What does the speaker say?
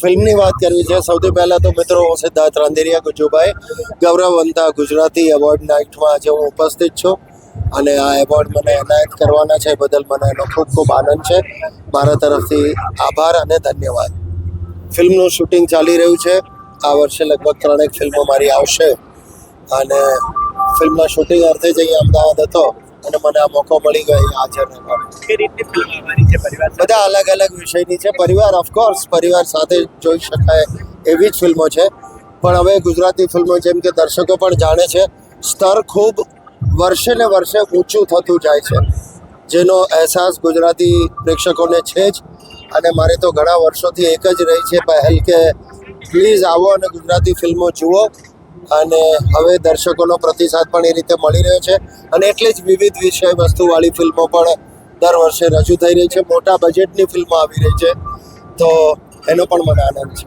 ફિલ્મની વાત કરવી છે. સૌથી પહેલાં તો મિત્રો હું સિદ્ધાર્થ રાંદેરિયા ગુજુભાઈ ગૌરવવંતા ગુજરાતી એવોર્ડ નાઇટમાં આજે હું ઉપસ્થિત છું અને આ એવોર્ડ મને એનાયત કરવાના છે બદલ મને એનો ખૂબ ખૂબ આનંદ છે. મારા તરફથી આભાર અને ધન્યવાદ. ફિલ્મનું શૂટિંગ ચાલી રહ્યું છે. આ વર્ષે લગભગ 3 ફિલ્મો મારી આવશે અને ફિલ્મના શૂટિંગ અર્થે જ અહીંયા અમદાવાદ હતો અને મને આ મોકો મળી ગયો અહીં હાજર રહેવાનો. કે રીતની ફિલ્મ આવવાની છે પરિવાર સાથે? બધા અલગ અલગ વિષયની છે. પરિવાર ઓફકોર્સ પરિવાર સાથે જોઈ શકાય એવી જ ફિલ્મો છે, પણ હવે ગુજરાતી ફિલ્મો જેમ કે દર્શકો પણ જાણે છે સ્તર ખૂબ વર્ષે ને વર્ષે ઊંચું થતું જાય છે, જેનો અહેસાસ ગુજરાતી પ્રેક્ષકોને છે જ. અને મારે તો ઘણા વર્ષોથી એક જ રહી છે પહેલ કે પ્લીઝ આવો અને ગુજરાતી ફિલ્મો જુઓ, અને હવે દર્શકોનો પ્રતિસાદ પણ એ રીતે મળી રહ્યો છે અને એટલી જ વિવિધ વિષય વસ્તુવાળી ફિલ્મો પણ દર વર્ષે રજૂ થઈ રહી છે. મોટા બજેટની ફિલ્મો આવી રહી છે, તો એનો પણ મને આનંદ છે.